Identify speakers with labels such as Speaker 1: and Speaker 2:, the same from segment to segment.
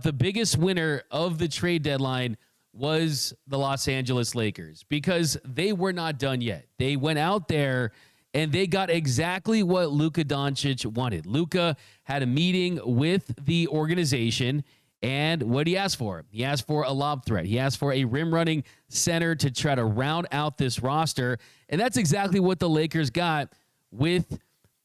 Speaker 1: The biggest winner of the trade deadline was the Los Angeles Lakers because they were not done yet. They went out there and they got exactly what Luka Doncic wanted. Luka had a meeting with the organization, and what did he ask for? He asked for a lob threat. He asked for a rim-running center to try to round out this roster, and that's exactly what the Lakers got with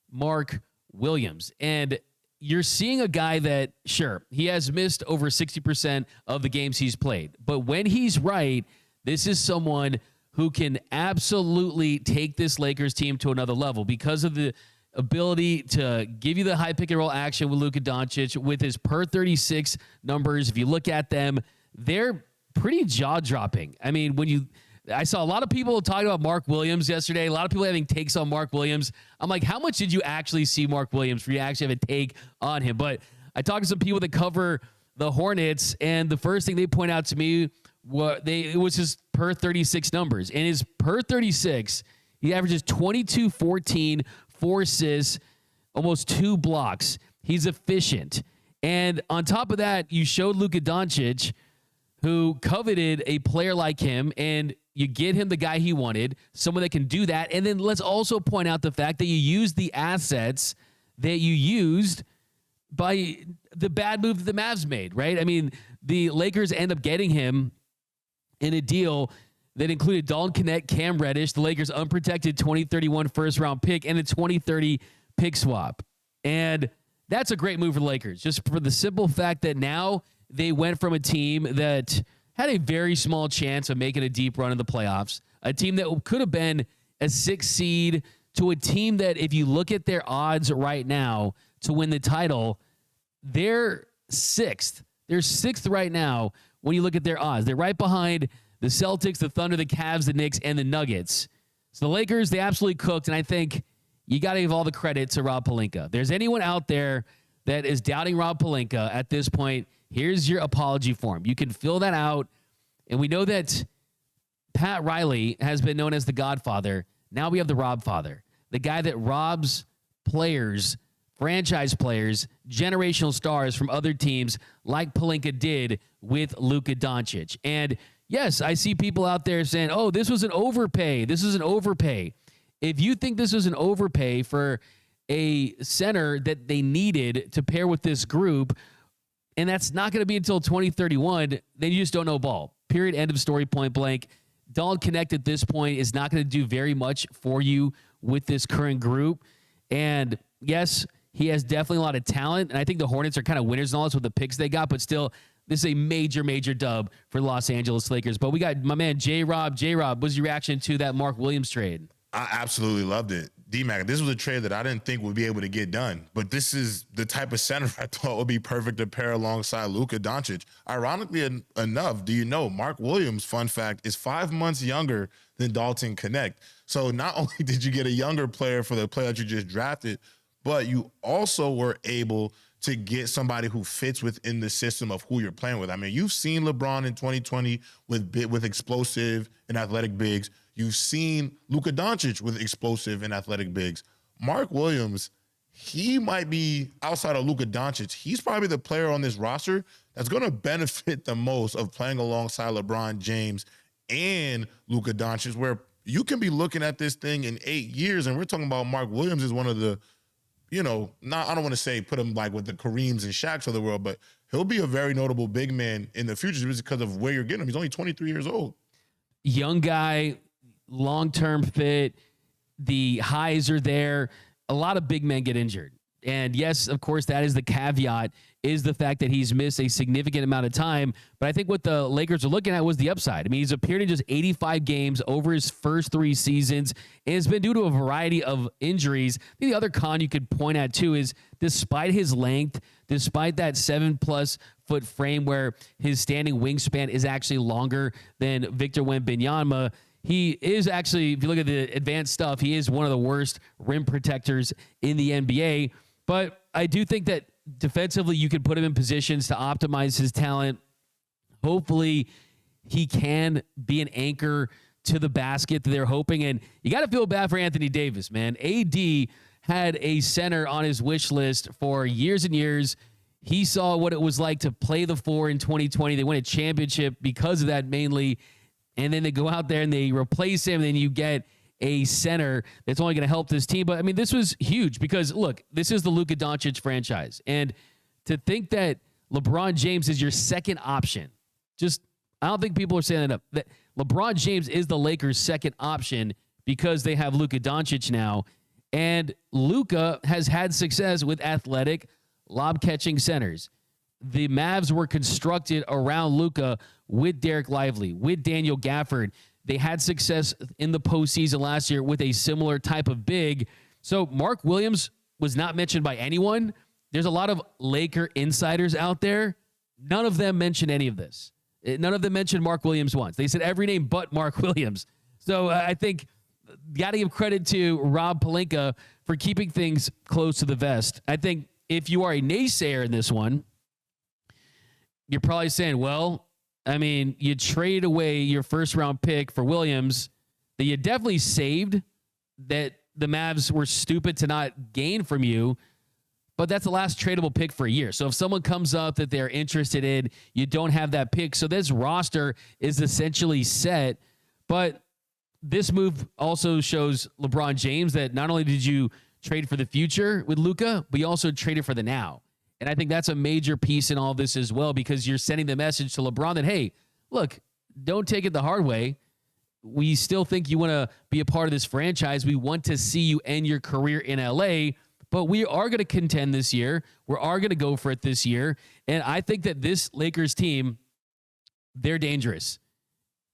Speaker 1: Mark Williams. And you're seeing a guy that, sure, he has missed over 60% of the games he's played. But when he's right, this is someone who can absolutely take this Lakers team to another level because of the ability to give you the high pick and roll action with Luka Doncic with his per 36 numbers. If you look at them, they're pretty jaw-dropping. I mean, I saw a lot of people talking about Mark Williams yesterday. A lot of people having takes on Mark Williams. I'm like, how much did you actually see Mark Williams for you to actually have a take on him? But I talked to some people that cover the Hornets, and the first thing they point out to me it was his per 36 numbers. And his per 36, he averages 22, 14, 4 assists, almost 2 blocks. He's efficient. And on top of that, you showed Luka Doncic, who coveted a player like him, and you get him the guy he wanted, someone that can do that. And then let's also point out the fact that you used the assets that you used by the bad move that the Mavs made, right? I mean, the Lakers end up getting him in a deal that included Dalton Knecht, Cam Reddish, the Lakers' unprotected 2031 first-round pick, and a 2030 pick swap. And that's a great move for the Lakers, just for the simple fact that now they went from a team that had a very small chance of making a deep run in the playoffs, a team that could have been a 6 seed, to a team that, if you look at their odds right now to win the title, they're 6th. They're 6th right now when you look at their odds. They're right behind the Celtics, the Thunder, the Cavs, the Knicks, and the Nuggets. So the Lakers, they absolutely cooked, and I think you got to give all the credit to Rob Pelinka. If there's anyone out there that is doubting Rob Pelinka at this point, here's your apology form. You can fill that out, and we know that Pat Riley has been known as the Godfather. Now we have the Rob Father, the guy that robs players, franchise players, generational stars from other teams like Pelinka did with Luka Doncic. And yes, I see people out there saying, oh, this was an overpay. This is an overpay. If you think this was an overpay for a center that they needed to pair with this group, and that's not going to be until 2031, then you just don't know ball. Period. End of story, point blank. Dalton Knecht at this point is not going to do very much for you with this current group. And yes, he has definitely a lot of talent, and I think the Hornets are kind of winners and all this with the picks they got, but still, this is a major, major dub for the Los Angeles Lakers. But we got my man, J-Rob. J-Rob, what's your reaction to that Mark Williams trade?
Speaker 2: I absolutely loved it. D-Mac, this was a trade that I didn't think would be able to get done, but this is the type of center I thought would be perfect to pair alongside Luka Doncic. Ironically enough, do you know Mark Williams, fun fact, is 5 months younger than Dalton Knecht. So not only did you get a younger player for the player that you just drafted, but you also were able to get somebody who fits within the system of who you're playing with. I mean, you've seen LeBron in 2020 with explosive and athletic bigs. You've seen Luka Doncic with explosive and athletic bigs. Mark Williams, he might be, outside of Luka Doncic, he's probably the player on this roster that's going to benefit the most of playing alongside LeBron James and Luka Doncic, where you can be looking at this thing in 8 years, and we're talking about Mark Williams as one of the, I don't want to say put him like with the Kareems and Shaqs of the world, but he'll be a very notable big man in the future just because of where you're getting him. He's only 23 years old.
Speaker 1: Young guy, long-term fit. The highs are there. A lot of big men get injured. And yes, of course, that is the caveat, is the fact that he's missed a significant amount of time. But I think what the Lakers are looking at was the upside. I mean, he's appeared in just 85 games over his first 3 seasons, and it's been due to a variety of injuries. I think the other con you could point at, too, is despite his length, despite that 7+ foot frame where his standing wingspan is actually longer than Victor Wembanyama, he is actually, if you look at the advanced stuff, he is one of the worst rim protectors in the NBA. But I do think that defensively you could put him in positions to optimize his talent. Hopefully he can be an anchor to the basket that they're hoping. And you got to feel bad for Anthony Davis, man. AD had a center on his wish list for years and years. He saw what it was like to play the four in 2020. They win a championship because of that mainly. And then they go out there and they replace him. And then you get a center that's only going to help this team. But, I mean, this was huge because, look, this is the Luka Doncic franchise. And to think that LeBron James is your second option, I don't think people are saying that enough. That LeBron James is the Lakers' second option because they have Luka Doncic now. And Luka has had success with athletic, lob-catching centers. The Mavs were constructed around Luka with Derek Lively, with Daniel Gafford. They had success in the postseason last year with a similar type of big. So Mark Williams was not mentioned by anyone. There's a lot of Laker insiders out there. None of them mentioned any of this. None of them mentioned Mark Williams once. They said every name but Mark Williams. So I think got to give credit to Rob Pelinka for keeping things close to the vest. I think if you are a naysayer in this one, you're probably saying, well, I mean, you traded away your first-round pick for Williams that you definitely saved, that the Mavs were stupid to not gain from you, but that's the last tradable pick for a year. So if someone comes up that they're interested in, you don't have that pick. So this roster is essentially set. But this move also shows LeBron James that not only did you trade for the future with Luka, but you also traded for the now. And I think that's a major piece in all of this as well, because you're sending the message to LeBron that, hey, look, don't take it the hard way. We still think you want to be a part of this franchise. We want to see you end your career in LA, but we are going to contend this year. We are going to go for it this year. And I think that this Lakers team, they're dangerous.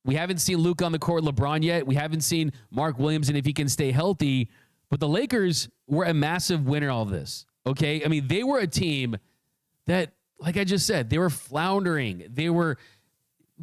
Speaker 1: We haven't seen Luka on the court with LeBron yet. We haven't seen Mark Williams and if he can stay healthy. But the Lakers were a massive winner all of this. Okay? I mean, they were a team that, like I just said, they were floundering. They were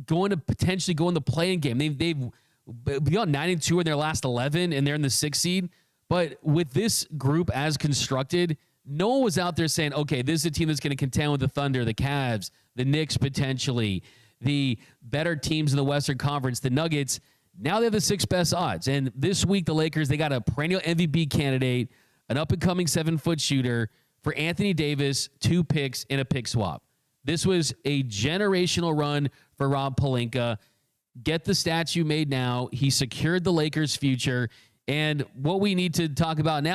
Speaker 1: going to potentially go in the play-in game. They've gone 9-2 in their last 11, and they're in the 6th seed. But with this group as constructed, no one was out there saying, okay, this is a team that's going to contend with the Thunder, the Cavs, the Knicks potentially, the better teams in the Western Conference, the Nuggets. Now they have the 6th best odds. And this week, the Lakers, they got a perennial MVP candidate, an up-and-coming 7-foot shooter for Anthony Davis, 2 picks, and a pick swap. This was a generational run for Rob Pelinka. Get the statue made now. He secured the Lakers' future. And what we need to talk about now